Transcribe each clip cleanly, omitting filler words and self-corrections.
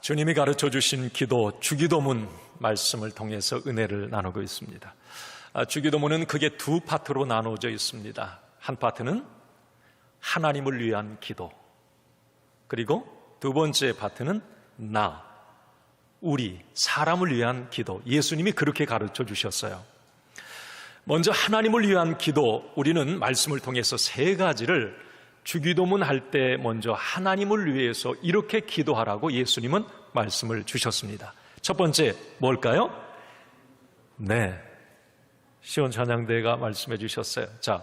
주님이 가르쳐 주신 기도, 주기도문 말씀을 통해서 은혜를 나누고 있습니다. 주기도문은 크게 두 파트로 나누어져 있습니다. 한 파트는 하나님을 위한 기도, 그리고 두 번째 파트는 우리, 사람을 위한 기도. 예수님이 그렇게 가르쳐 주셨어요. 먼저 하나님을 위한 기도, 우리는 말씀을 통해서 세 가지를 주기도문 할 때 먼저 하나님을 위해서 이렇게 기도하라고 예수님은 말씀을 주셨습니다. 첫 번째 뭘까요? 시온 찬양대가 말씀해 주셨어요. 자,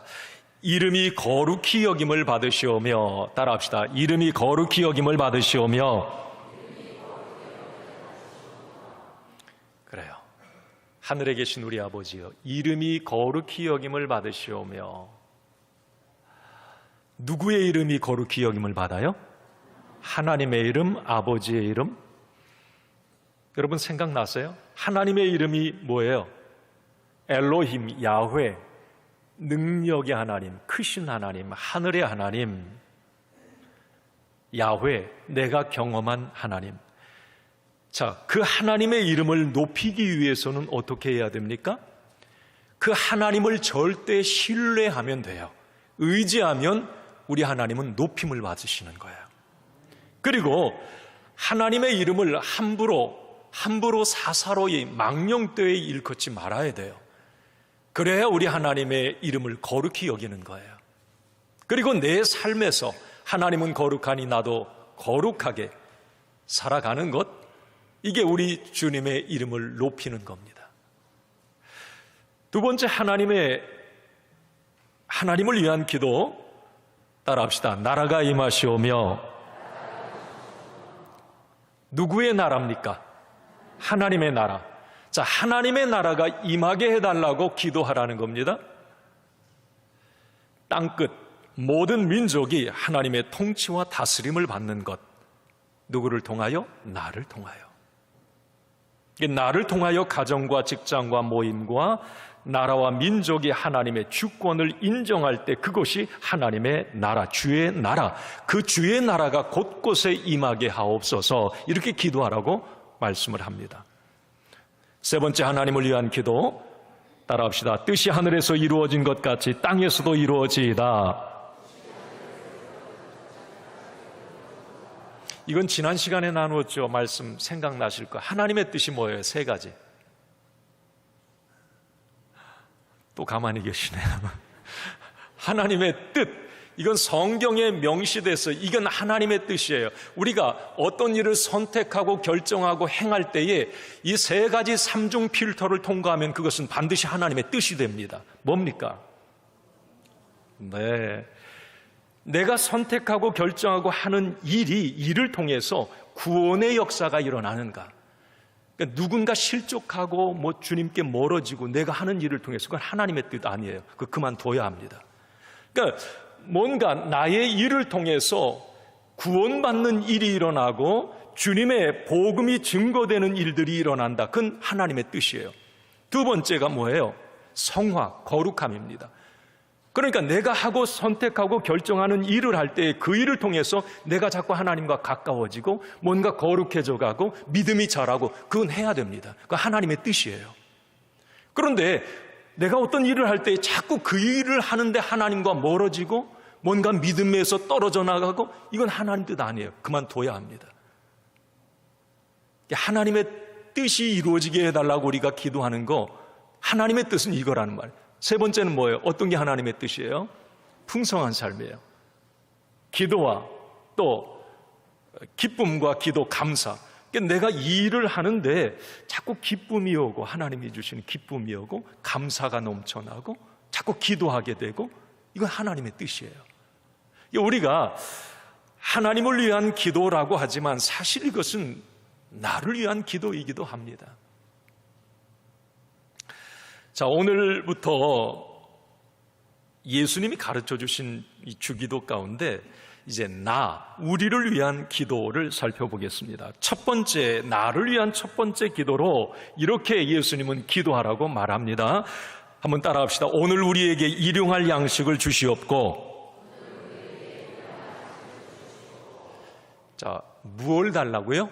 이름이 거룩히 여김을 받으시오며, 따라합시다. 이름이 거룩히 여김을 받으시오며. 그래요. 하늘에 계신 우리 아버지요, 이름이 거룩히 여김을 받으시오며. 누구의 이름이 거룩히 여김을 받아요? 하나님의 이름, 아버지의 이름. 여러분 생각나세요? 하나님의 이름이 뭐예요? 엘로힘, 야훼, 능력의 하나님, 크신 하나님, 하늘의 하나님. 야훼, 내가 경험한 하나님. 자, 그 하나님의 이름을 높이기 위해서는 어떻게 해야 됩니까? 그 하나님을 절대 신뢰하면 돼요. 의지하면 우리 하나님은 높임을 받으시는 거예요. 그리고 하나님의 이름을 함부로 사사로이 망령되이 일컫지 말아야 돼요. 그래야 우리 하나님의 이름을 거룩히 여기는 거예요. 그리고 내 삶에서 하나님은 거룩하니 나도 거룩하게 살아가는 것, 이게 우리 주님의 이름을 높이는 겁니다. 두 번째, 하나님을 위한 기도, 따라합시다. 나라가 임하시오며. 누구의 나라입니까? 하나님의 나라. 자, 하나님의 나라가 임하게 해달라고 기도하라는 겁니다. 땅끝 모든 민족이 하나님의 통치와 다스림을 받는 것. 누구를 통하여? 나를 통하여. 나를 통하여 가정과 직장과 모임과 나라와 민족이 하나님의 주권을 인정할 때 그것이 하나님의 나라, 주의 나라, 그 주의 나라가 곳곳에 임하게 하옵소서, 이렇게 기도하라고 말씀을 합니다. 세 번째, 하나님을 위한 기도, 따라합시다. 뜻이 하늘에서 이루어진 것 같이 땅에서도 이루어지이다. 이건 지난 시간에 나누었죠. 말씀 생각나실 거예요. 하나님의 뜻이 뭐예요? 세 가지. 또 가만히 계시네요. 하나님의 뜻, 이건 성경에 명시돼서 이건 하나님의 뜻이에요. 우리가 어떤 일을 선택하고 결정하고 행할 때에 이 세 가지 삼중 필터를 통과하면 그것은 반드시 하나님의 뜻이 됩니다. 뭡니까? 내가 선택하고 결정하고 하는 일을 통해서 구원의 역사가 일어나는가? 그러니까 누군가 실족하고 주님께 멀어지고 내가 하는 일을 통해서 그건 하나님의 뜻 아니에요. 그만둬야 합니다. 그러니까 뭔가 나의 일을 통해서 구원받는 일이 일어나고 주님의 복음이 증거되는 일들이 일어난다. 그건 하나님의 뜻이에요. 두 번째가 뭐예요? 성화, 거룩함입니다. 그러니까 내가 하고 선택하고 결정하는 일을 할 때 그 일을 통해서 내가 자꾸 하나님과 가까워지고 뭔가 거룩해져 가고 믿음이 자라고, 그건 해야 됩니다. 그건 하나님의 뜻이에요. 그런데 내가 어떤 일을 할 때 자꾸 그 일을 하는데 하나님과 멀어지고 뭔가 믿음에서 떨어져 나가고, 이건 하나님 뜻 아니에요. 그만둬야 합니다. 하나님의 뜻이 이루어지게 해달라고 우리가 기도하는 거, 하나님의 뜻은 이거라는 말이에요. 세 번째는 뭐예요? 어떤 게 하나님의 뜻이에요? 풍성한 삶이에요. 기도와 또 기쁨과 기도, 감사. 내가 이 일을 하는데 자꾸 기쁨이 오고, 하나님이 주시는 기쁨이 오고 감사가 넘쳐나고 자꾸 기도하게 되고, 이건 하나님의 뜻이에요. 우리가 하나님을 위한 기도라고 하지만 사실 이것은 나를 위한 기도이기도 합니다. 자, 오늘부터 예수님이 가르쳐 주신 이 주기도 가운데 이제 우리를 위한 기도를 살펴보겠습니다. 첫 번째, 나를 위한 첫 번째 기도로 이렇게 예수님은 기도하라고 말합니다. 한번 따라합시다. 오늘 우리에게 일용할 양식을 주시옵고. 자, 무엇을 달라고요?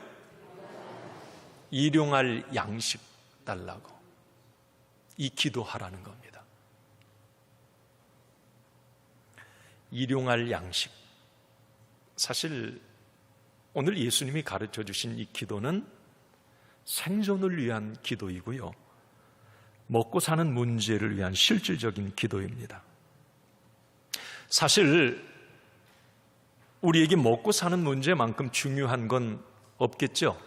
일용할 양식 달라고 이 기도하라는 겁니다. 일용할 양식. 사실 오늘 예수님이 가르쳐 주신 이 기도는 생존을 위한 기도이고요, 먹고 사는 문제를 위한 실질적인 기도입니다. 사실 우리에게 먹고 사는 문제만큼 중요한 건 없겠죠.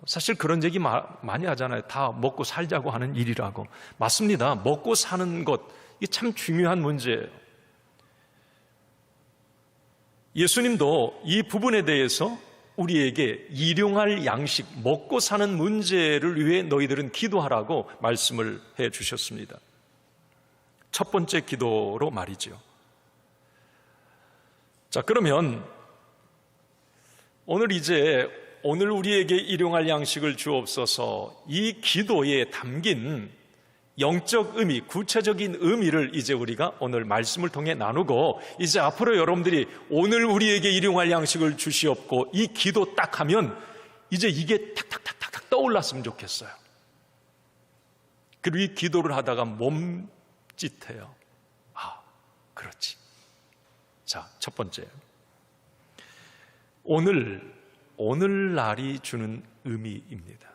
사실 그런 얘기 많이 하잖아요. 다 먹고 살자고 하는 일이라고. 맞습니다. 먹고 사는 것, 이게 참 중요한 문제예요. 예수님도 이 부분에 대해서 우리에게 일용할 양식, 먹고 사는 문제를 위해 너희들은 기도하라고 말씀을 해 주셨습니다. 첫 번째 기도로 말이죠. 자, 그러면 오늘 우리에게 일용할 양식을 주옵소서, 이 기도에 담긴 영적 의미, 구체적인 의미를 이제 우리가 오늘 말씀을 통해 나누고, 이제 앞으로 여러분들이 오늘 우리에게 일용할 양식을 주시옵고 이 기도 딱 하면 이제 이게 탁탁탁탁 떠올랐으면 좋겠어요. 그리고 이 기도를 하다가 몸짓해요. 아, 그렇지. 자, 첫 번째, 오늘날이 주는 의미입니다.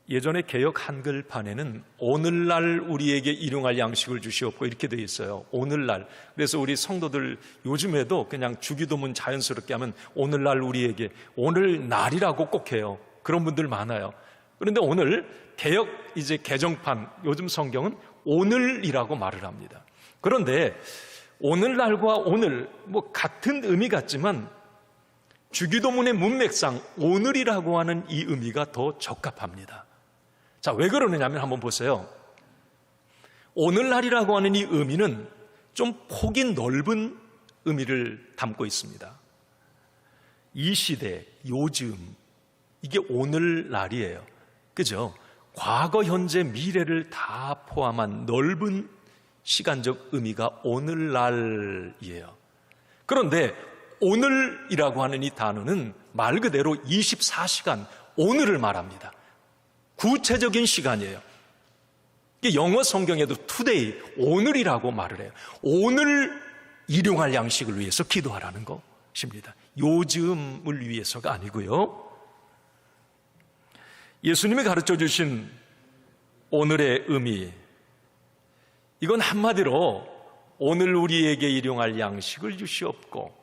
예전에 개역 한글판에는 오늘날 우리에게 일용할 양식을 주시옵고 이렇게 되어 있어요. 오늘날. 그래서 우리 성도들 요즘에도 그냥 주기도문 자연스럽게 하면 오늘날 우리에게, 오늘날이라고 꼭 해요. 그런 분들 많아요. 그런데 오늘 개역 이제 개정판 요즘 성경은 오늘이라고 말을 합니다. 그런데 오늘날과 오늘 같은 의미 같지만 주기도문의 문맥상 오늘이라고 하는 이 의미가 더 적합합니다. 자, 왜 그러느냐면 한번 보세요. 오늘날이라고 하는 이 의미는 좀 폭이 넓은 의미를 담고 있습니다. 이 시대, 요즘, 이게 오늘날이에요. 그죠? 과거, 현재, 미래를 다 포함한 넓은 시간적 의미가 오늘날이에요. 그런데 오늘이라고 하는 이 단어는 말 그대로 24시간, 오늘을 말합니다. 구체적인 시간이에요. 영어 성경에도 today, 오늘이라고 말을 해요. 오늘 일용할 양식을 위해서 기도하라는 것입니다. 요즘을 위해서가 아니고요. 예수님이 가르쳐 주신 오늘의 의미, 이건 한마디로 오늘 우리에게 일용할 양식을 주시옵고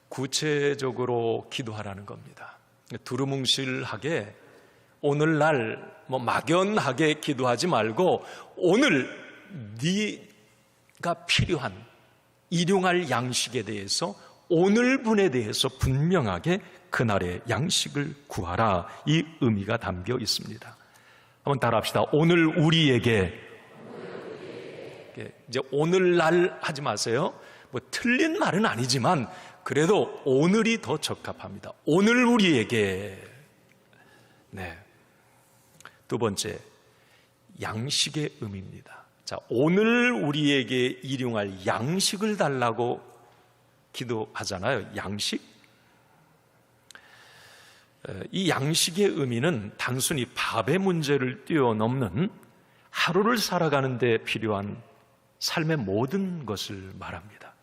구체적으로 기도하라는 겁니다. 두루뭉실하게 오늘날 막연하게 기도하지 말고 오늘 네가 필요한 일용할 양식에 대해서, 오늘 분에 대해서 분명하게 그날의 양식을 구하라, 이 의미가 담겨 있습니다. 한번 따라합시다. 오늘 우리에게, 이제 오늘날 하지 마세요. 틀린 말은 아니지만 그래도 오늘이 더 적합합니다. 오늘 우리에게. 네. 두 번째, 양식의 의미입니다. 자, 오늘 우리에게 일용할 양식을 달라고 기도하잖아요. 양식. 이 양식의 의미는 단순히 밥의 문제를 뛰어넘는 하루를 살아가는 데 필요한 삶의 모든 것을 말합니다.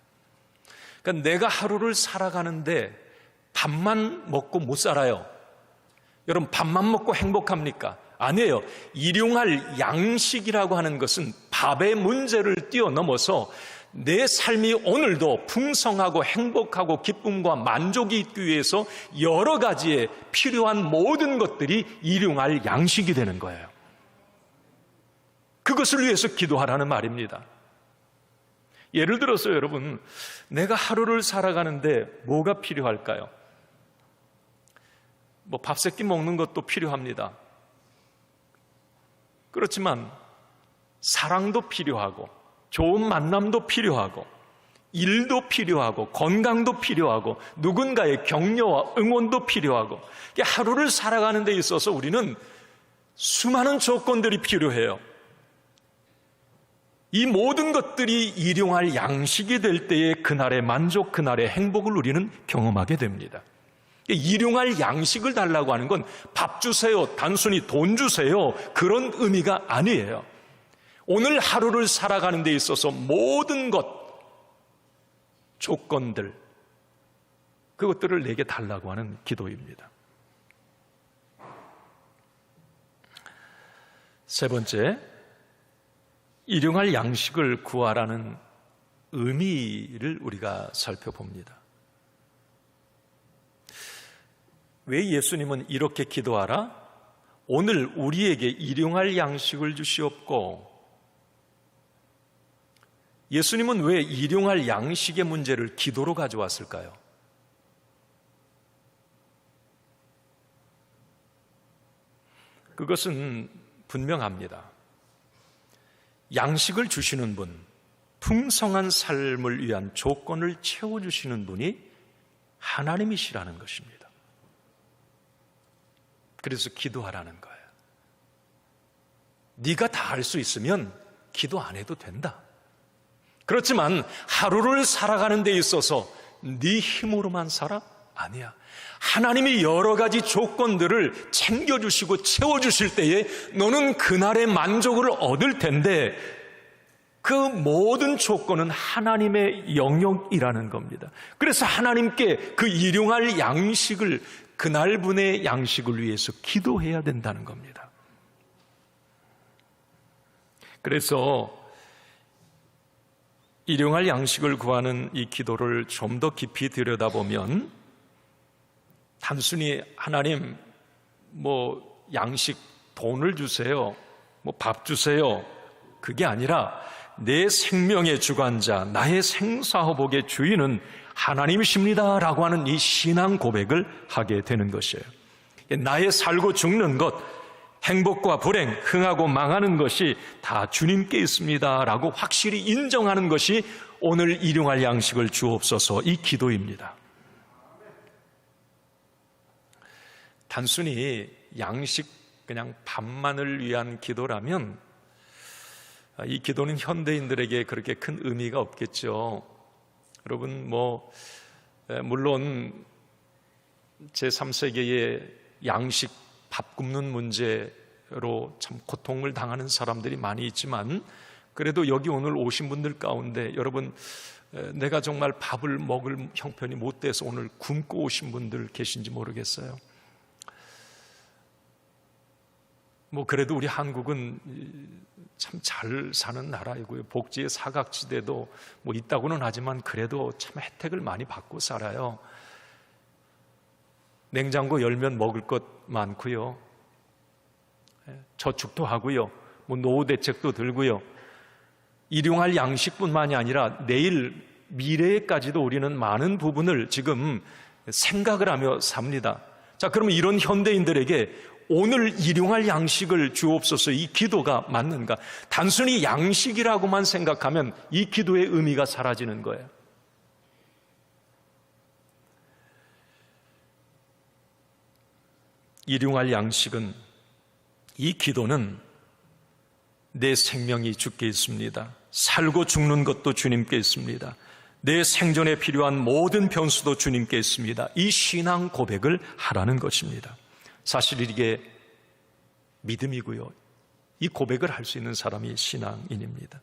그러니까 내가 하루를 살아가는데 밥만 먹고 못 살아요. 여러분, 밥만 먹고 행복합니까? 아니에요. 일용할 양식이라고 하는 것은 밥의 문제를 뛰어넘어서 내 삶이 오늘도 풍성하고 행복하고 기쁨과 만족이 있기 위해서 여러 가지의 필요한 모든 것들이 일용할 양식이 되는 거예요. 그것을 위해서 기도하라는 말입니다. 예를 들어서 여러분, 내가 하루를 살아가는데 뭐가 필요할까요? 밥 세 끼 먹는 것도 필요합니다. 그렇지만 사랑도 필요하고 좋은 만남도 필요하고 일도 필요하고 건강도 필요하고 누군가의 격려와 응원도 필요하고, 하루를 살아가는 데 있어서 우리는 수많은 조건들이 필요해요. 이 모든 것들이 일용할 양식이 될 때에 그날의 만족, 그날의 행복을 우리는 경험하게 됩니다. 일용할 양식을 달라고 하는 건 밥 주세요, 단순히 돈 주세요, 그런 의미가 아니에요. 오늘 하루를 살아가는 데 있어서 모든 것, 조건들, 그것들을 내게 달라고 하는 기도입니다. 세 번째, 일용할 양식을 구하라는 의미를 우리가 살펴봅니다. 왜 예수님은 이렇게 기도하라? 오늘 우리에게 일용할 양식을 주시옵고, 예수님은 왜 일용할 양식의 문제를 기도로 가져왔을까요? 그것은 분명합니다. 양식을 주시는 분, 풍성한 삶을 위한 조건을 채워주시는 분이 하나님이시라는 것입니다. 그래서 기도하라는 거예요. 네가 다 할 수 있으면 기도 안 해도 된다. 그렇지만 하루를 살아가는 데 있어서 네 힘으로만 살아? 아니야. 하나님이 여러 가지 조건들을 챙겨주시고 채워주실 때에 너는 그날의 만족을 얻을 텐데, 그 모든 조건은 하나님의 영역이라는 겁니다. 그래서 하나님께 그 일용할 양식을, 그날분의 양식을 위해서 기도해야 된다는 겁니다. 그래서 일용할 양식을 구하는 이 기도를 좀 더 깊이 들여다보면, 단순히 하나님 양식 돈을 주세요, 밥 주세요, 그게 아니라 내 생명의 주관자, 나의 생사화복의 주인은 하나님이십니다라고 하는 이 신앙 고백을 하게 되는 것이에요. 나의 살고 죽는 것, 행복과 불행, 흥하고 망하는 것이 다 주님께 있습니다라고 확실히 인정하는 것이 오늘 일용할 양식을 주옵소서, 이 기도입니다. 단순히 양식, 그냥 밥만을 위한 기도라면 이 기도는 현대인들에게 그렇게 큰 의미가 없겠죠. 여러분, 물론 제3세계의 양식, 밥 굶는 문제로 참 고통을 당하는 사람들이 많이 있지만, 그래도 여기 오늘 오신 분들 가운데 여러분, 내가 정말 밥을 먹을 형편이 못 돼서 오늘 굶고 오신 분들 계신지 모르겠어요. 그래도 우리 한국은 참 잘 사는 나라이고요. 복지의 사각지대도 있다고는 하지만 그래도 참 혜택을 많이 받고 살아요. 냉장고 열면 먹을 것 많고요. 저축도 하고요. 노후 대책도 들고요. 일용할 양식뿐만이 아니라 내일 미래에까지도 우리는 많은 부분을 지금 생각을 하며 삽니다. 자, 그러면 이런 현대인들에게 오늘 일용할 양식을 주옵소서, 이 기도가 맞는가? 단순히 양식이라고만 생각하면 이 기도의 의미가 사라지는 거예요. 일용할 양식은, 이 기도는 내 생명이 주께 있습니다. 살고 죽는 것도 주님께 있습니다. 내 생존에 필요한 모든 변수도 주님께 있습니다. 이 신앙 고백을 하라는 것입니다. 사실 이게 믿음이고요. 이 고백을 할 수 있는 사람이 신앙인입니다.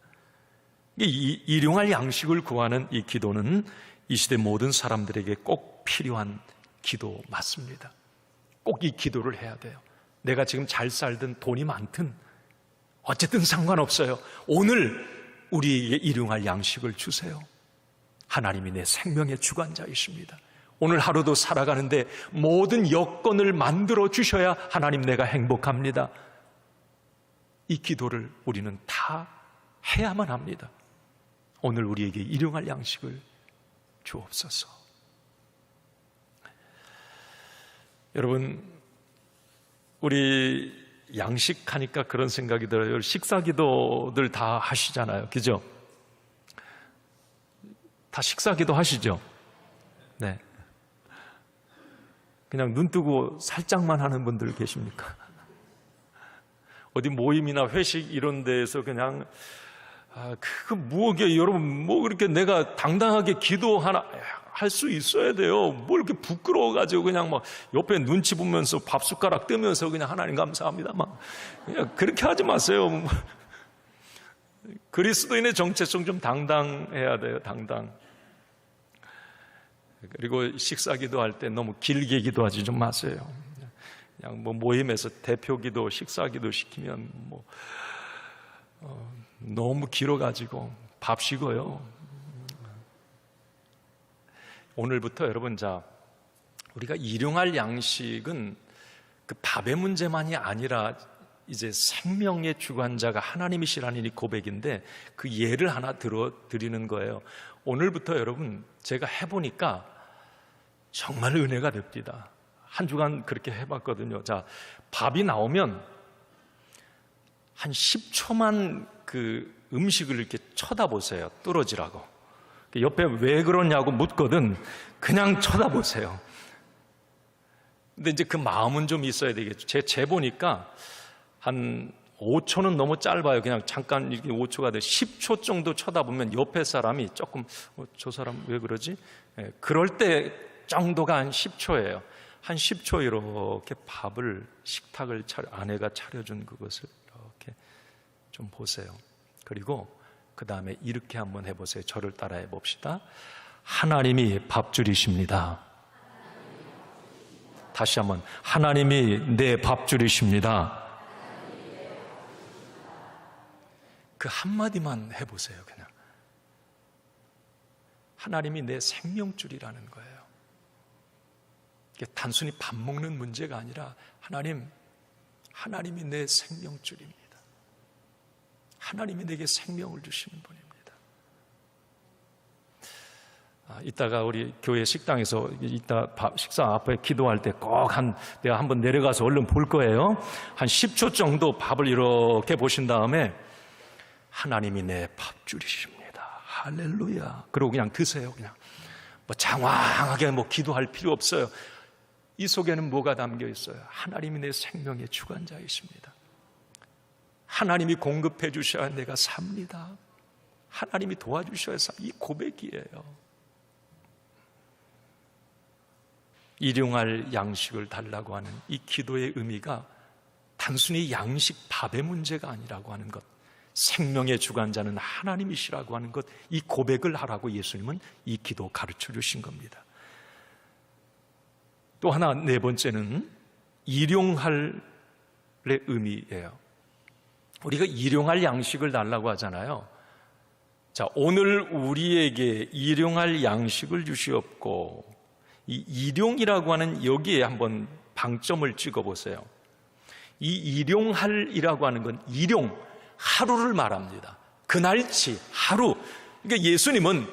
이 일용할 양식을 구하는 이 기도는 이 시대 모든 사람들에게 꼭 필요한 기도 맞습니다. 꼭 이 기도를 해야 돼요. 내가 지금 잘 살든 돈이 많든 어쨌든 상관없어요. 오늘 우리에게 일용할 양식을 주세요. 하나님이 내 생명의 주관자이십니다. 오늘 하루도 살아가는데 모든 여건을 만들어 주셔야 하나님, 내가 행복합니다. 이 기도를 우리는 다 해야만 합니다. 오늘 우리에게 일용할 양식을 주옵소서. 여러분, 우리 양식하니까 그런 생각이 들어요. 식사기도들 다 하시잖아요. 그죠? 다 식사기도 하시죠? 네. 그냥 눈 뜨고 살짝만 하는 분들 계십니까? 어디 모임이나 회식 이런 데에서 그냥 그거 뭐게 여러분, 그렇게 내가 당당하게 기도하나, 할 수 있어야 돼요. 뭘 이렇게 부끄러워가지고 그냥 막 옆에 눈치 보면서 밥 숟가락 뜨면서 그냥 하나님 감사합니다. 막 그냥 그렇게 하지 마세요. 그리스도인의 정체성 좀 당당해야 돼요. 당당. 그리고 식사 기도할 때 너무 길게 기도하지 좀 마세요. 그냥 뭐 모임에서 대표 기도, 식사 기도 시키면 뭐 너무 길어가지고 밥 식어요. 오늘부터 여러분, 자, 우리가 일용할 양식은 그 밥의 문제만이 아니라 이제 생명의 주관자가 하나님이시라는 이 고백인데 그 예를 하나 드리는 거예요. 오늘부터 여러분, 제가 해보니까 정말 은혜가 됩니다. 한 주간 그렇게 해봤거든요. 자, 밥이 나오면 한 10초만 그 음식을 이렇게 쳐다보세요. 떨어지라고. 옆에 왜 그러냐고 묻거든 그냥 쳐다보세요. 근데 이제 그 마음은 좀 있어야 되겠죠. 제 재보니까 한 5초는 너무 짧아요. 그냥 잠깐 이렇게 5초가 돼. 10초 정도 쳐다보면 옆에 사람이 조금 저 사람 왜 그러지? 그럴 때 정도가 한 10초예요. 한 10초 이렇게 밥을 식탁을 아내가 차려준 그것을 이렇게 좀 보세요. 그리고 그 다음에 이렇게 한번 해보세요. 저를 따라해 봅시다. 하나님이 밥줄이십니다. 다시 한번, 하나님이 내 밥줄이십니다. 그 한마디만 해보세요. 그냥 하나님이 내 생명줄이라는 거예요. 이게 단순히 밥 먹는 문제가 아니라 하나님이 내 생명줄입니다. 하나님이 내게 생명을 주시는 분입니다. 이따가 우리 교회 식당에서 이따 식사 앞에 기도할 때 꼭 내가 한번 내려가서 얼른 볼 거예요. 한 10초 정도 밥을 이렇게 보신 다음에 하나님이 내 밥줄이십니다. 할렐루야. 그리고 그냥 드세요. 그냥 뭐 장황하게 뭐 기도할 필요 없어요. 이 속에는 뭐가 담겨 있어요? 하나님이 내 생명의 주관자이십니다. 하나님이 공급해 주셔야 내가 삽니다. 하나님이 도와주셔야 이 고백이에요. 일용할 양식을 달라고 하는 이 기도의 의미가 단순히 양식 밥의 문제가 아니라고 하는 것, 생명의 주관자는 하나님이시라고 하는 것, 이 고백을 하라고 예수님은 이 기도 가르쳐 주신 겁니다. 또 하나, 네 번째는 일용할의 의미예요. 우리가 일용할 양식을 달라고 하잖아요. 자, 오늘 우리에게 일용할 양식을 주시옵고, 이 일용이라고 하는 여기에 한번 방점을 찍어보세요. 이 일용할이라고 하는 건 일용, 하루를 말합니다. 그날치, 하루. 그러니까 예수님은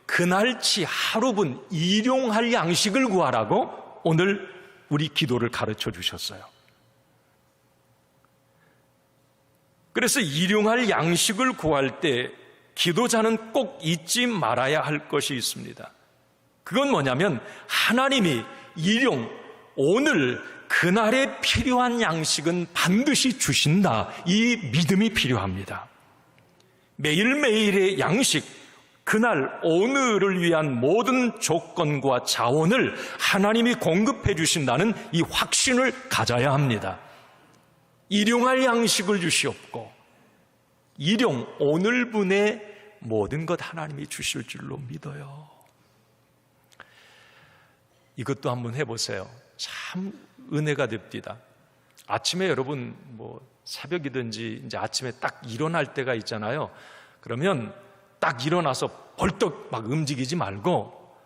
그날치 하루분 일용할 양식을 구하라고 오늘 우리 기도를 가르쳐 주셨어요. 그래서 일용할 양식을 구할 때 기도자는 꼭 잊지 말아야 할 것이 있습니다. 그건 뭐냐면 하나님이 오늘 그날에 필요한 양식은 반드시 주신다. 이 믿음이 필요합니다. 매일매일의 양식, 그날 오늘을 위한 모든 조건과 자원을 하나님이 공급해 주신다는 이 확신을 가져야 합니다. 일용할 양식을 주시옵고, 오늘분의 모든 것 하나님이 주실 줄로 믿어요. 이것도 한번 해보세요. 참 은혜가 됩니다. 아침에 여러분 새벽이든지 이제 아침에 딱 일어날 때가 있잖아요. 그러면 딱 일어나서 벌떡 막 움직이지 말고,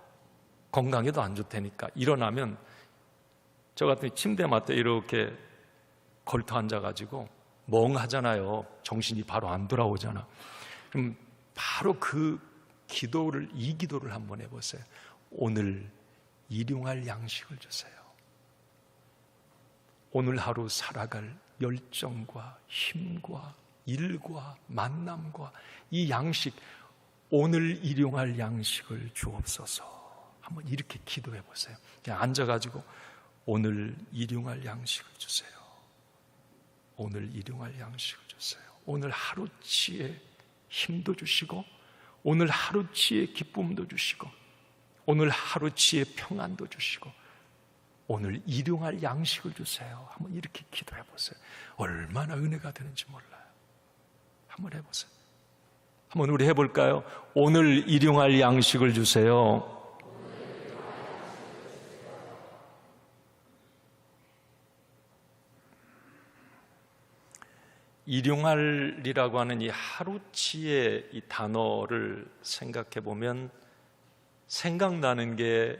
건강에도 안 좋다니까 일어나면 저 같은 침대 맡에 이렇게 걸터 앉아가지고 멍하잖아요. 정신이 바로 안 돌아오잖아. 그럼 바로 이 기도를 한번 해보세요. 오늘 일용할 양식을 주세요. 오늘 하루 살아갈 열정과 힘과 일과 만남과 이 양식, 오늘 일용할 양식을 주옵소서. 한번 이렇게 기도해 보세요. 그냥 앉아가지고 오늘 일용할 양식을 주세요. 오늘 일용할 양식을 주세요. 오늘 하루치의 힘도 주시고, 오늘 하루치의 기쁨도 주시고, 오늘 하루 지혜 평안도 주시고 오늘 일용할 양식을 주세요. 한번 이렇게 기도해 보세요. 얼마나 은혜가 되는지 몰라요. 한번 해보세요. 한번 우리 해볼까요? 오늘 일용할 양식을 주세요. 일용할이라고 하는 이 하루치의 이 단어를 생각해 보면 생각나는 게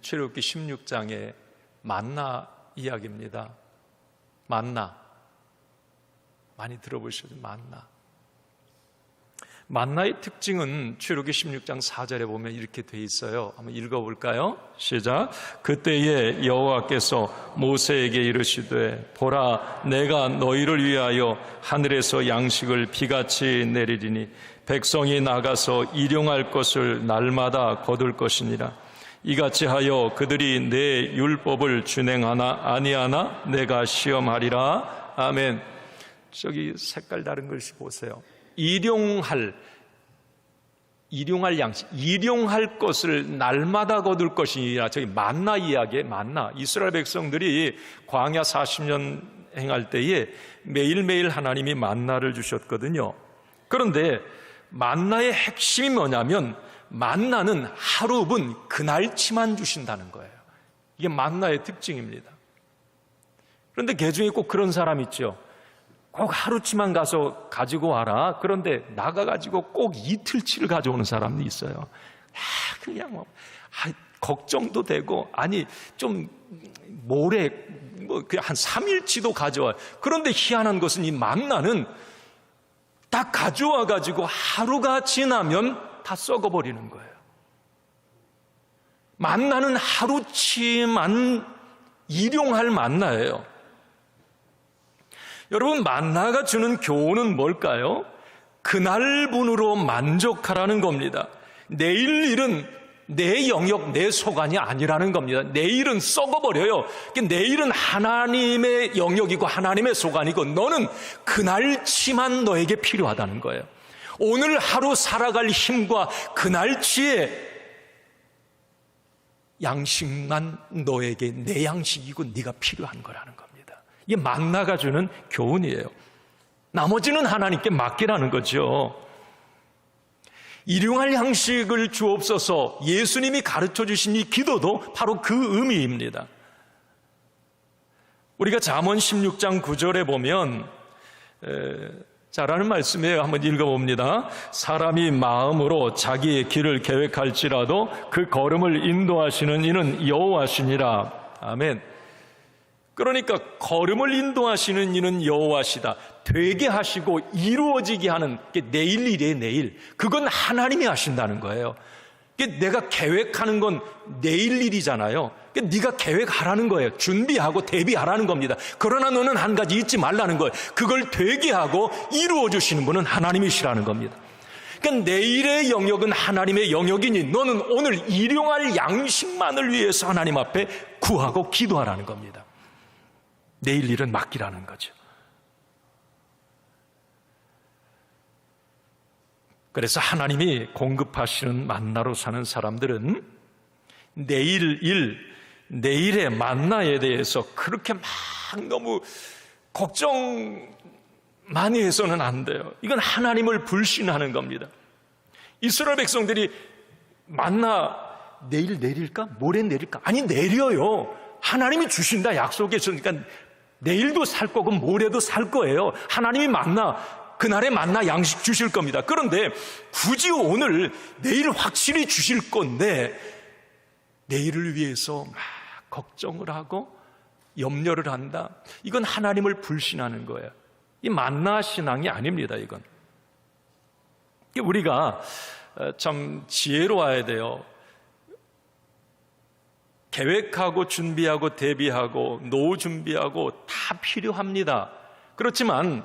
출애굽기 16장의 만나 이야기입니다. 만나, 많이 들어보셨죠? 만나의 특징은 출애굽기 16장 4절에 보면 이렇게 돼 있어요. 한번 읽어볼까요? 시작. 그때에 여호와께서 모세에게 이르시되 보라, 내가 너희를 위하여 하늘에서 양식을 비같이 내리리니 백성이 나가서 일용할 것을 날마다 거둘 것이니라. 이같이 하여 그들이 내 율법을 준행하나 아니하나 내가 시험하리라. 아멘. 저기 색깔 다른 글씨 보세요. 일용할 양식, 일용할 것을 날마다 거둘 것이니라. 저기 만나 이야기에 만나. 이스라엘 백성들이 광야 40년 행할 때에 매일매일 하나님이 만나를 주셨거든요. 그런데 만나의 핵심이 뭐냐면 만나는 하루분 그날치만 주신다는 거예요. 이게 만나의 특징입니다. 그런데 개중에 꼭 그런 사람 있죠. 꼭 하루치만 가서 가지고 와라. 그런데 나가가지고 꼭 이틀치를 가져오는 사람도 있어요. 그냥 걱정도 되고, 아니, 좀, 모레, 그냥 한 3일치도 가져와요. 그런데 희한한 것은 이 만나는 딱 가져와가지고 하루가 지나면 다 썩어버리는 거예요. 만나는 하루치만 일용할 만나예요. 여러분, 만나가 주는 교훈은 뭘까요? 그날분으로 만족하라는 겁니다. 내일 일은 내 영역, 내 소관이 아니라는 겁니다. 내일은 썩어버려요. 내일은 하나님의 영역이고 하나님의 소관이고 너는 그날치만 너에게 필요하다는 거예요. 오늘 하루 살아갈 힘과 그날치의 양식만 너에게 내 양식이고 네가 필요한 거라는 겁니다. 이게 만나가 주는 교훈이에요. 나머지는 하나님께 맡기라는 거죠. 일용할 양식을 주옵소서 예수님이 가르쳐 주신 이 기도도 바로 그 의미입니다. 우리가 잠언 16장 9절에 보면 라는 말씀이에요. 한번 읽어봅니다. 사람이 마음으로 자기의 길을 계획할지라도 그 걸음을 인도하시는 이는 여호와시니라. 아멘. 그러니까 걸음을 인도하시는 이는 여호와시다. 되게 하시고 이루어지게 하는 게 내일 일이에요. 내일. 그건 하나님이 하신다는 거예요. 내가 계획하는 건 내일 일이잖아요. 네가 계획하라는 거예요. 준비하고 대비하라는 겁니다. 그러나 너는 한 가지 잊지 말라는 거예요. 그걸 되게 하고 이루어 주시는 분은 하나님이시라는 겁니다. 그러니까 내일의 영역은 하나님의 영역이니 너는 오늘 일용할 양식만을 위해서 하나님 앞에 구하고 기도하라는 겁니다. 내일 일은 맡기라는 거죠. 그래서 하나님이 공급하시는 만나로 사는 사람들은 내일 일, 내일의 만나에 대해서 그렇게 막 너무 걱정 많이 해서는 안 돼요. 이건 하나님을 불신하는 겁니다. 이스라엘 백성들이 만나 내일 내릴까? 모레 내릴까? 아니, 내려요. 하나님이 주신다 약속했으니까 내일도 살 거고 모레도 살 거예요. 하나님이 만나, 그날에 만나 양식 주실 겁니다. 그런데 굳이 오늘 내일 확실히 주실 건데 내일을 위해서 막 걱정을 하고 염려를 한다. 이건 하나님을 불신하는 거예요. 이 만나 신앙이 아닙니다. 이건 우리가 참 지혜로워야 돼요. 계획하고 준비하고 대비하고 노후 준비하고 다 필요합니다. 그렇지만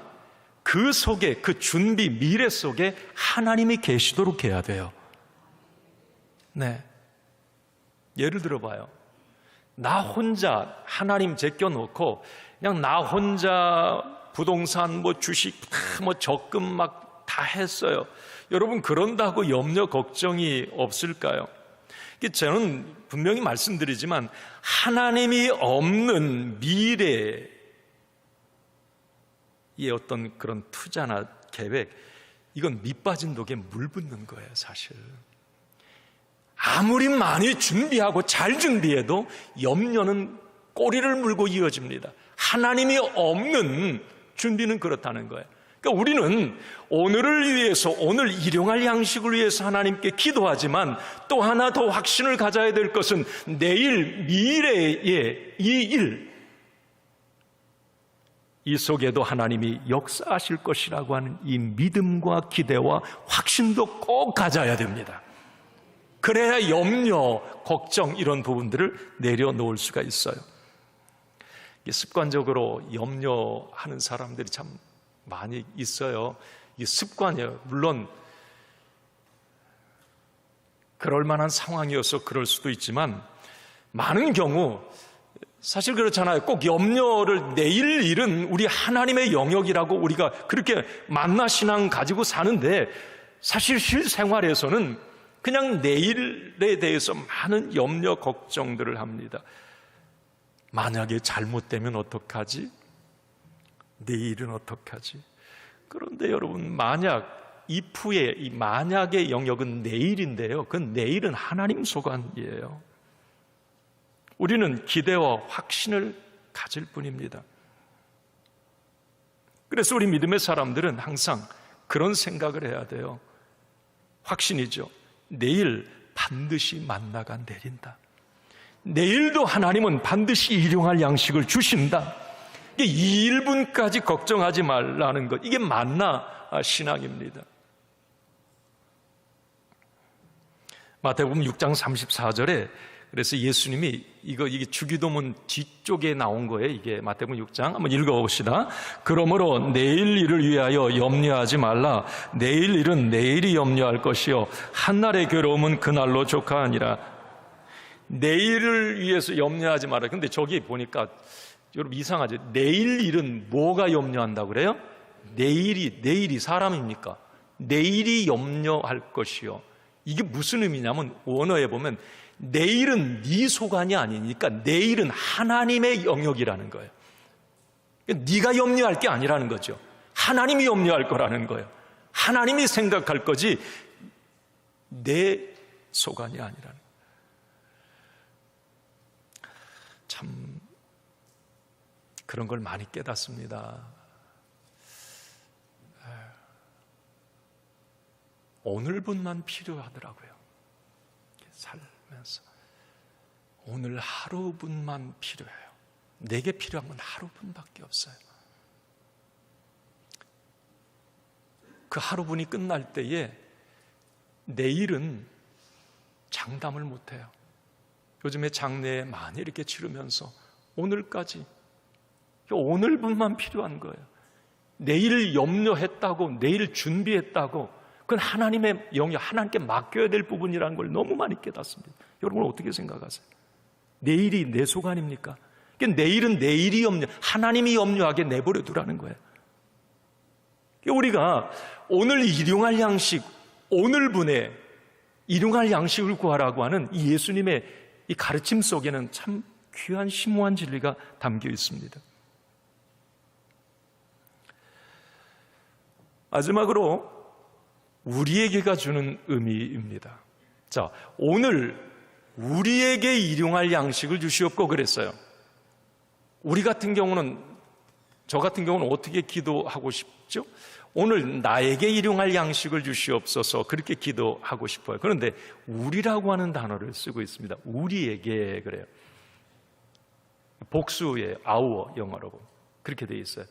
그 속에, 그 준비 미래 속에 하나님이 계시도록 해야 돼요. 네. 예를 들어봐요. 나 혼자 하나님 제껴놓고 그냥 나 혼자 부동산 주식 적금 막 다 했어요. 여러분, 그런다고 염려 걱정이 없을까요? 저는 분명히 말씀드리지만 하나님이 없는 미래의 어떤 그런 투자나 계획, 이건 밑빠진 독에 물 붓는 거예요. 사실 아무리 많이 준비하고 잘 준비해도 염려는 꼬리를 물고 이어집니다. 하나님이 없는 준비는 그렇다는 거예요. 그러니까 우리는 오늘을 위해서, 오늘 일용할 양식을 위해서 하나님께 기도하지만 또 하나 더 확신을 가져야 될 것은 내일 미래의 이 일, 이 속에도 하나님이 역사하실 것이라고 하는 이 믿음과 기대와 확신도 꼭 가져야 됩니다. 그래야 염려, 걱정 이런 부분들을 내려놓을 수가 있어요. 습관적으로 염려하는 사람들이 참 많이 있어요. 이 습관이에요. 물론 그럴 만한 상황이어서 그럴 수도 있지만 많은 경우 사실 그렇잖아요. 꼭 염려를, 내일 일은 우리 하나님의 영역이라고 우리가 그렇게 만나신앙 가지고 사는데 사실 실생활에서는 그냥 내일에 대해서 많은 염려, 걱정들을 합니다. 만약에 잘못되면 어떡하지? 내일은 어떡하지? 그런데 여러분, 만약, if의 이 만약의 영역은 내일인데요. 그 내일은 하나님 소관이에요. 우리는 기대와 확신을 가질 뿐입니다. 그래서 우리 믿음의 사람들은 항상 그런 생각을 해야 돼요. 확신이죠. 내일 반드시 만나가 내린다. 내일도 하나님은 반드시 일용할 양식을 주신다. 이 1분까지 걱정하지 말라는 것, 이게 만나 신앙입니다. 마태복음 6장 34절에 그래서 예수님이 이게 주기도문 뒤쪽에 나온 거예요. 이게 마태복음 6장 한번 읽어봅시다. 그러므로 내일 일을 위하여 염려하지 말라. 내일 일은 내일이 염려할 것이요 한날의 괴로움은 그날로 조카하니라. 내일을 위해서 염려하지 마라. 근데 저기 보니까 여러분 이상하죠. 내일 일은 뭐가 염려한다고 그래요? 내일이 사람입니까? 내일이 염려할 것이요. 이게 무슨 의미냐면 원어에 보면 내일은 네 소관이 아니니까 내일은 하나님의 영역이라는 거예요. 네가 염려할 게 아니라는 거죠. 하나님이 염려할 거라는 거예요. 하나님이 생각할 거지 내 소관이 아니라는 거예요. 참 그런 걸 많이 깨닫습니다. 오늘분만 필요하더라고요. 살면서 오늘 하루분만 필요해요. 내게 필요한 건 하루분밖에 없어요. 그 하루분이 끝날 때에 내일은 장담을 못해요. 요즘에 장례 많이 이렇게 치르면서 오늘까지, 오늘분만 필요한 거예요. 내일 염려했다고, 내일 준비했다고, 그건 하나님의 영역, 하나님께 맡겨야 될 부분이라는 걸 너무 많이 깨닫습니다. 여러분 어떻게 생각하세요? 내일이 내 소관입니까? 내일은 내일이 염려, 하나님이 염려하게 내버려 두라는 거예요. 우리가 오늘 일용할 양식, 오늘분에 일용할 양식을 구하라고 하는 이 예수님의 이 가르침 속에는 참 귀한 심오한 진리가 담겨 있습니다. 마지막으로 우리에게가 주는 의미입니다. 자, 오늘 우리에게 일용할 양식을 주시옵고 그랬어요. 우리 같은 경우는, 저 같은 경우는 어떻게 기도하고 싶죠? 오늘 나에게 일용할 양식을 주시옵소서, 그렇게 기도하고 싶어요. 그런데 우리라고 하는 단어를 쓰고 있습니다. 우리에게 그래요. 복수의 our 영어로 그렇게 되어 있어요.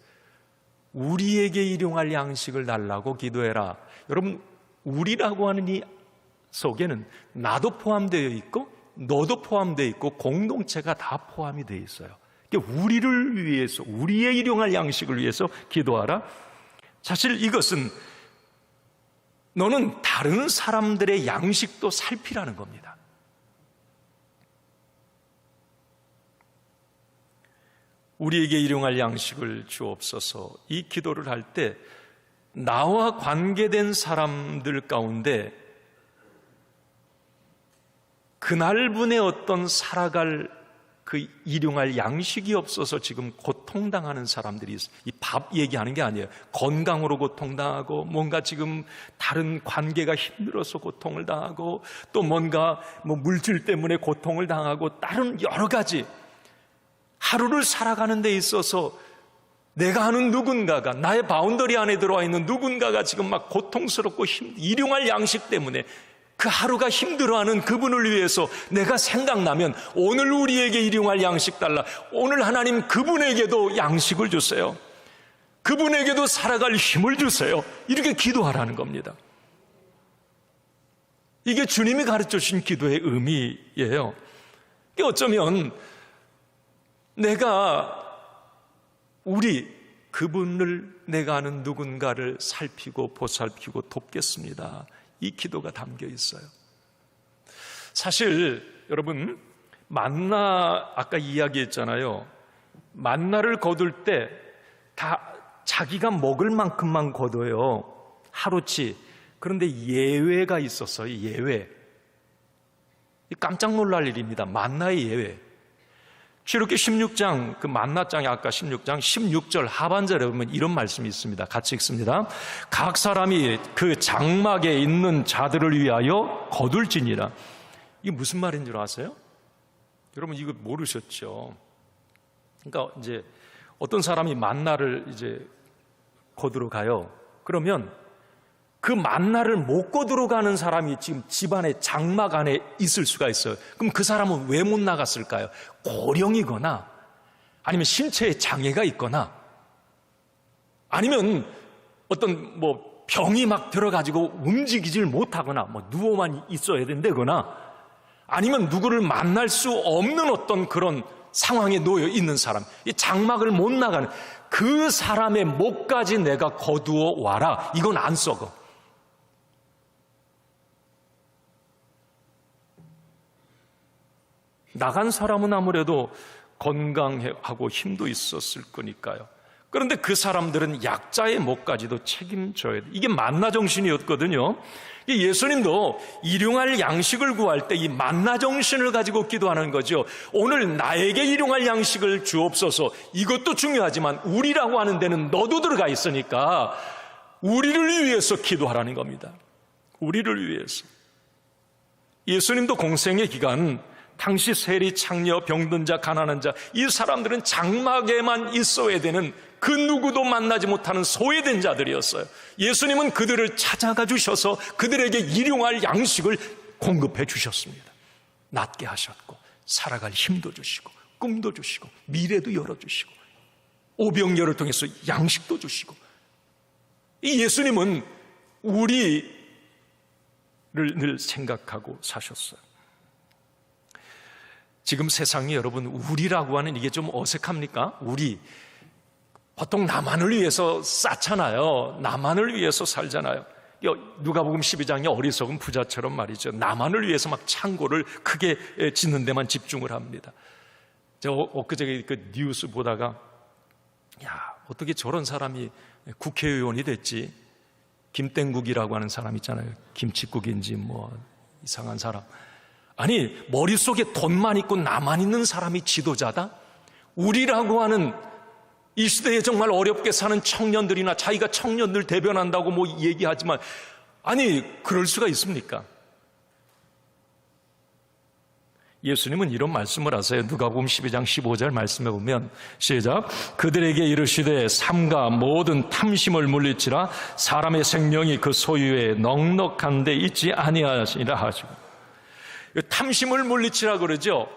우리에게 일용할 양식을 달라고 기도해라. 여러분, 우리라고 하는 이 속에는 나도 포함되어 있고 너도 포함되어 있고 공동체가 다 포함이 되어 있어요. 우리를 위해서, 우리의 일용할 양식을 위해서 기도하라. 사실 이것은 너는 다른 사람들의 양식도 살피라는 겁니다. 우리에게 일용할 양식을 주옵소서. 이 기도를 할 때 나와 관계된 사람들 가운데 그날분의 어떤 살아갈 그 일용할 양식이 없어서 지금 고통당하는 사람들이 있어요. 이 밥 얘기하는 게 아니에요. 건강으로 고통당하고, 뭔가 지금 다른 관계가 힘들어서 고통을 당하고, 또 뭔가 물질 때문에 고통을 당하고, 다른 여러 가지 하루를 살아가는 데 있어서 내가 아는 누군가가, 나의 바운더리 안에 들어와 있는 누군가가 지금 막 고통스럽고 일용할 양식 때문에 그 하루가 힘들어하는 그분을 위해서 내가 생각나면, 오늘 우리에게 일용할 양식 달라, 오늘 하나님 그분에게도 양식을 주세요, 그분에게도 살아갈 힘을 주세요, 이렇게 기도하라는 겁니다. 이게 주님이 가르쳐 주신 기도의 의미예요. 어쩌면 내가 그분을, 내가 아는 누군가를 살피고 보살피고 돕겠습니다, 이 기도가 담겨 있어요. 사실 여러분, 만나 아까 이야기했잖아요. 만나를 거둘 때 다 자기가 먹을 만큼만 거둬요, 하루치. 그런데 예외가 있었어요. 예외. 깜짝 놀랄 일입니다. 만나의 예외. 출애굽기 16장, 그 만나장이 아까 16장 16절 하반절에 보면 이런 말씀이 있습니다. 같이 읽습니다. 각 사람이 그 장막에 있는 자들을 위하여 거둘지니라. 이게 무슨 말인 줄 아세요? 여러분 이거 모르셨죠? 그러니까 이제 어떤 사람이 만나를 이제 거두러 가요. 그러면 그 만나를 못 거두러 가는 사람이 지금 집안의 장막 안에 있을 수가 있어요. 그럼 그 사람은 왜 못 나갔을까요? 고령이거나, 아니면 신체에 장애가 있거나, 아니면 어떤 병이 막 들어가지고 움직이질 못하거나, 누워만 있어야 된다거나, 아니면 누구를 만날 수 없는 어떤 그런 상황에 놓여 있는 사람, 이 장막을 못 나가는 그 사람의 목까지 내가 거두어 와라. 이건 안 썩어. 나간 사람은 아무래도 건강하고 힘도 있었을 거니까요. 그런데 그 사람들은 약자의 목까지도 책임져야 돼. 이게 만나 정신이었거든요. 예수님도 일용할 양식을 구할 때 이 만나 정신을 가지고 기도하는 거죠. 오늘 나에게 일용할 양식을 주옵소서. 이것도 중요하지만 우리라고 하는 데는 너도 들어가 있으니까 우리를 위해서 기도하라는 겁니다. 우리를 위해서. 예수님도 공생의 기간, 당시 세리, 창녀, 병든 자, 가난한 자, 이 사람들은 장막에만 있어야 되는, 그 누구도 만나지 못하는 소외된 자들이었어요. 예수님은 그들을 찾아가 주셔서 그들에게 일용할 양식을 공급해 주셨습니다. 낫게 하셨고, 살아갈 힘도 주시고, 꿈도 주시고, 미래도 열어주시고, 오병이어를 통해서 양식도 주시고. 이 예수님은 우리를 늘 생각하고 사셨어요. 지금 세상이 여러분, 우리라고 하는 이게 좀 어색합니까? 우리. 보통 나만을 위해서 쌓잖아요. 나만을 위해서 살잖아요. 누가복음 12장의 어리석은 부자처럼 말이죠. 나만을 위해서 막 창고를 크게 짓는 데만 집중을 합니다. 제가 엊그제 그 뉴스 보다가, 야, 어떻게 저런 사람이 국회의원이 됐지? 김땡국이라고 하는 사람 있잖아요. 김칫국인지 이상한 사람. 아니, 머릿속에 돈만 있고 나만 있는 사람이 지도자다? 우리라고 하는 이 시대에 정말 어렵게 사는 청년들이나 자기가 청년들 대변한다고 얘기하지만, 아니, 그럴 수가 있습니까? 예수님은 이런 말씀을 하세요. 누가복음 12장 15절 말씀해 보면, 시작. 그들에게 이르시되 삼가 모든 탐심을 물리치라. 사람의 생명이 그 소유에 넉넉한 데 있지 아니하시라 하시고. 탐심을 물리치라 그러죠.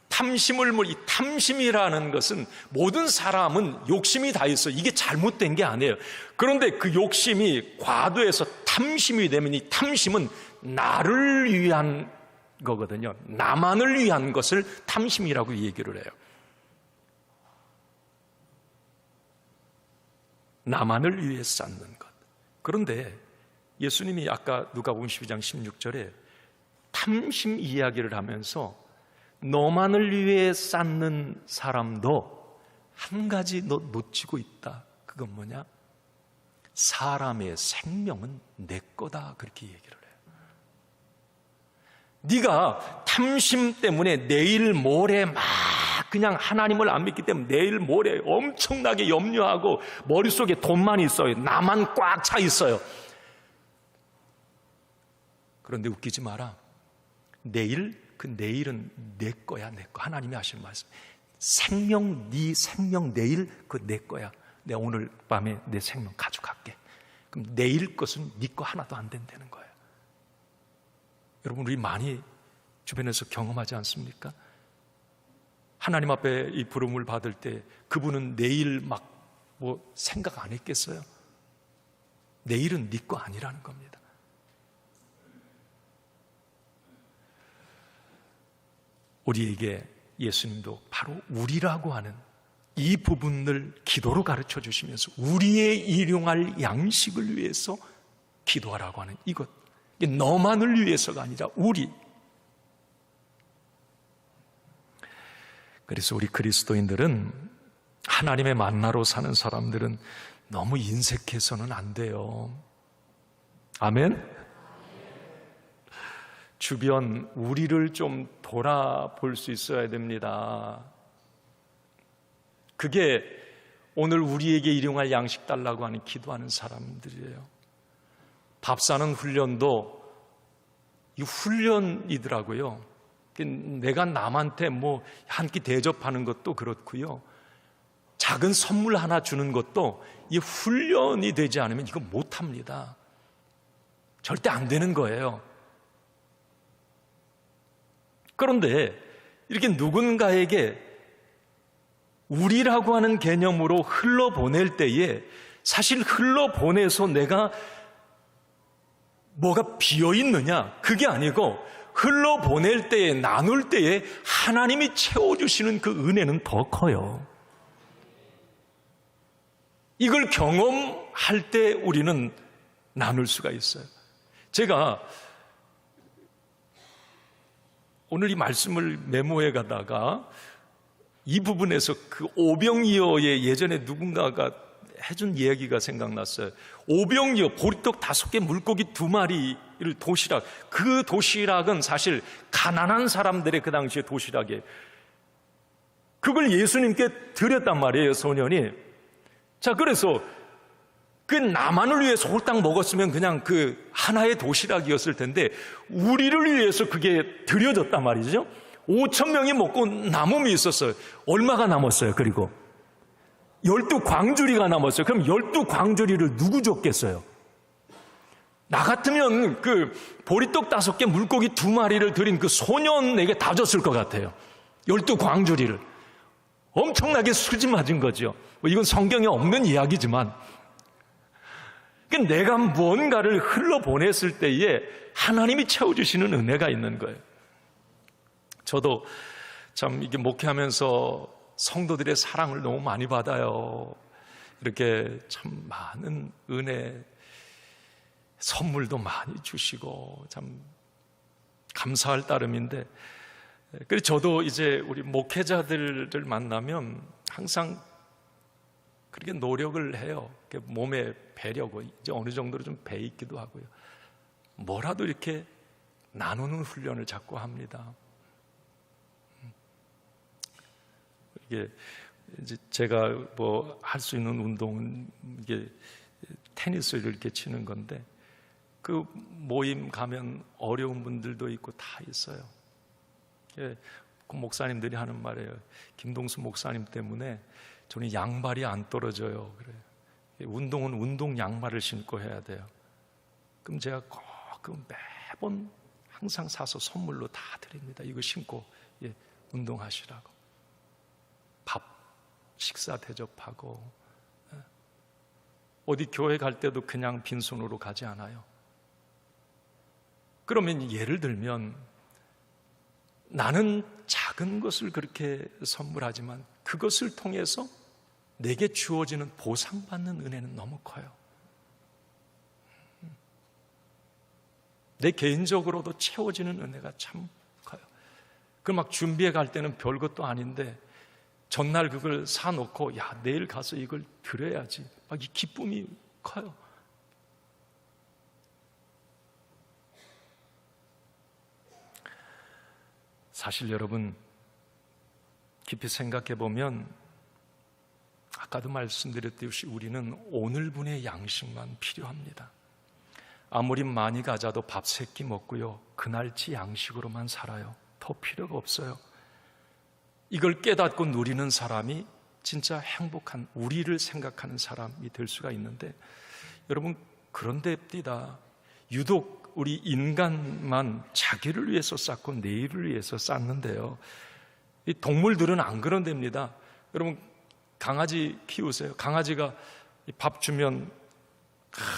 이 탐심이라는 것은, 모든 사람은 욕심이 다 있어. 이게 잘못된 게 아니에요. 그런데 그 욕심이 과도해서 탐심이 되면, 이 탐심은 나를 위한 거거든요. 나만을 위한 것을 탐심이라고 얘기를 해요. 나만을 위해 쌓는 것. 그런데 예수님이 아까 누가복음 12장 16절에 탐심 이야기를 하면서 너만을 위해 쌓는 사람도 한 가지 너 놓치고 있다. 그건 뭐냐? 사람의 생명은 내 거다. 그렇게 얘기를 해요. 네가 탐심 때문에 내일 모레 막 그냥 하나님을 안 믿기 때문에 내일 모레 엄청나게 염려하고 머릿속에 돈만 있어요. 나만 꽉 차 있어요. 그런데 웃기지 마라. 내일, 그 내일은 내 거야, 내 거. 하나님이 하시는 말씀. 생명, 네 생명 내일 그 내 거야. 내가 오늘 밤에 내 생명 가져갈게. 그럼 내일 것은 네 거 하나도 안 된다는 거예요. 여러분, 우리 많이 주변에서 경험하지 않습니까? 하나님 앞에 이 부름을 받을 때 그분은 내일 막 뭐 생각 안 했겠어요? 내일은 네 거 아니라는 겁니다. 우리에게 예수님도 바로 우리라고 하는 이 부분을 기도로 가르쳐 주시면서 우리의 일용할 양식을 위해서 기도하라고 하는 이것. 이게 너만을 위해서가 아니라 우리. 그래서 우리 그리스도인들은, 하나님의 만나로 사는 사람들은 너무 인색해서는 안 돼요. 아멘? 주변 우리를 좀 돌아볼 수 있어야 됩니다. 그게 오늘 우리에게 일용할 양식 달라고 하는 기도하는 사람들이에요. 밥 사는 훈련도 이 훈련이더라고요. 내가 남한테 뭐 한 끼 대접하는 것도 그렇고요. 작은 선물 하나 주는 것도 이 훈련이 되지 않으면 이거 못합니다. 절대 안 되는 거예요. 그런데 이렇게 누군가에게 우리라고 하는 개념으로 흘러보낼 때에 사실 흘러보내서 내가 뭐가 비어있느냐? 그게 아니고 흘러보낼 때에, 나눌 때에 하나님이 채워주시는 그 은혜는 더 커요. 이걸 경험할 때 우리는 나눌 수가 있어요. 제가 오늘 이 말씀을 메모해 가다가 이 부분에서 그 오병이어의 예전에 누군가가 해준 이야기가 생각났어요. 오병이어, 보리떡 5개, 물고기 2마리를 도시락. 그 도시락은 사실 가난한 사람들의 그 당시의 도시락이에요. 그걸 예수님께 드렸단 말이에요, 소년이. 자, 그래서 그 나만을 위해서 홀딱 먹었으면 그냥 그 하나의 도시락이었을 텐데 우리를 위해서 그게 드려졌단 말이죠. 5,000명이 먹고 남음이 있었어요. 얼마가 남았어요? 그리고 12광주리가 남았어요. 그럼 12광주리를 누구 줬겠어요? 나 같으면 그 보리떡 5개, 물고기 2마리를 드린 그 소년에게 다 줬을 것 같아요. 12광주리를. 엄청나게 수지 맞은 거죠. 이건 성경에 없는 이야기지만 내가 무언가를 흘러보냈을 때에 하나님이 채워주시는 은혜가 있는 거예요. 저도 참 이게 목회하면서 성도들의 사랑을 너무 많이 받아요. 이렇게 참 많은 은혜, 선물도 많이 주시고 참 감사할 따름인데, 그래서 저도 이제 우리 목회자들을 만나면 항상 그렇게 노력을 해요. 몸에 배려고 이제 어느 정도로 좀 배 있기도 하고요. 뭐라도 이렇게 나누는 훈련을 자꾸 합니다. 이게 이제 제가 뭐 할 수 있는 운동은 이게 테니스를 이렇게 치는 건데 그 모임 가면 어려운 분들도 있고 다 있어요. 그 목사님들이 하는 말이에요. 김동수 목사님 때문에 저는 양발이 안 떨어져요. 그래요. 운동은 운동 양말을 신고 해야 돼요. 그럼 제가 꼭 매번 항상 사서 선물로 다 드립니다. 이거 신고 운동하시라고. 밥, 식사 대접하고 어디 교회 갈 때도 그냥 빈손으로 가지 않아요. 그러면 예를 들면 나는 작은 것을 그렇게 선물하지만 그것을 통해서 내게 주어지는 보상받는 은혜는 너무 커요. 내 개인적으로도 채워지는 은혜가 참 커요. 그 막 준비해 갈 때는 별것도 아닌데 전날 그걸 사놓고 야 내일 가서 이걸 드려야지. 막 이 기쁨이 커요. 사실 여러분, 깊이 생각해 보면 아까도 말씀드렸듯이 우리는 오늘분의 양식만 필요합니다. 아무리 많이 가져도 밥 3끼 먹고요, 그날치 양식으로만 살아요. 더 필요가 없어요. 이걸 깨닫고 누리는 사람이 진짜 행복한, 우리를 생각하는 사람이 될 수가 있는데, 여러분, 그런데입니다. 유독 우리 인간만 자기를 위해서 쌓고 내일을 위해서 쌓는데요, 이 동물들은 안 그런답니다. 여러분, 강아지 키우세요. 강아지가 밥 주면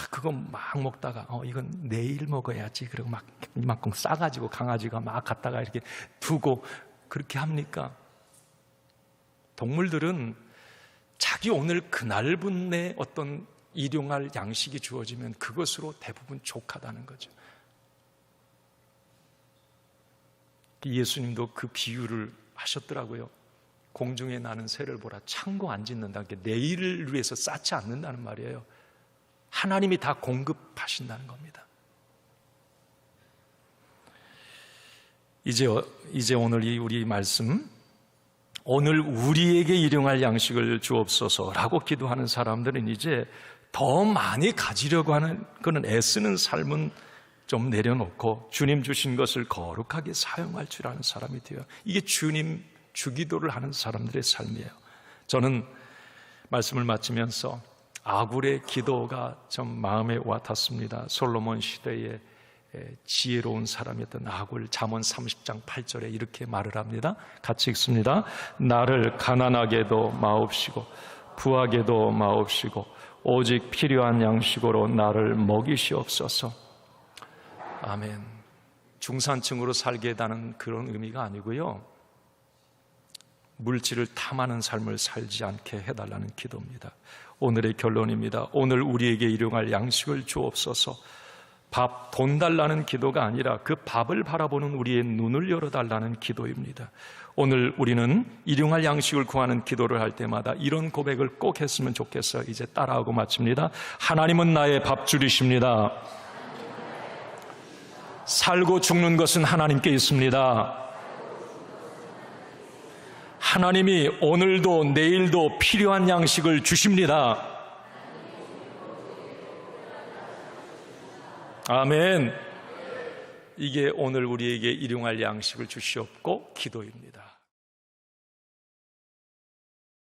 그거 막 먹다가 이건 내일 먹어야지, 그리고 막 이만큼 싸가지고 강아지가 막 갖다가 이렇게 두고 그렇게 합니까? 동물들은 자기 오늘 그날분의 어떤 일용할 양식이 주어지면 그것으로 대부분 족하다는 거죠. 예수님도 그 비유를 하셨더라고요. 공중에 나는 새를 보라, 창고 안 짓는다. 내일을 위해서 쌓지 않는다는 말이에요. 하나님이 다 공급하신다는 겁니다. 이제 오늘 우리 말씀, 오늘 우리에게 일용할 양식을 주옵소서라고 기도하는 사람들은 이제 더 많이 가지려고 하는 그런 애쓰는 삶은 좀 내려놓고 주님 주신 것을 거룩하게 사용할 줄 아는 사람이 돼요. 이게 주님 주기도를 하는 사람들의 삶이에요. 저는 말씀을 마치면서 아굴의 기도가 좀 마음에 와닿습니다. 솔로몬 시대에 지혜로운 사람이었던 아굴, 잠언 30장 8절에 이렇게 말을 합니다. 같이 읽습니다. 나를 가난하게도 마옵시고 부하게도 마옵시고 오직 필요한 양식으로 나를 먹이시옵소서. 아멘. 중산층으로 살게 해달라는 그런 의미가 아니고요, 물질을 탐하는 삶을 살지 않게 해달라는 기도입니다. 오늘의 결론입니다. 오늘 우리에게 일용할 양식을 주옵소서. 돈 달라는 기도가 아니라 그 밥을 바라보는 우리의 눈을 열어달라는 기도입니다. 오늘 우리는 일용할 양식을 구하는 기도를 할 때마다 이런 고백을 꼭 했으면 좋겠어요. 이제 따라하고 마칩니다. 하나님은 나의 밥줄이십니다. 살고 죽는 것은 하나님께 있습니다. 하나님이 오늘도 내일도 필요한 양식을 주십니다. 아멘. 이게 오늘 우리에게 일용할 양식을 주시옵고 기도입니다.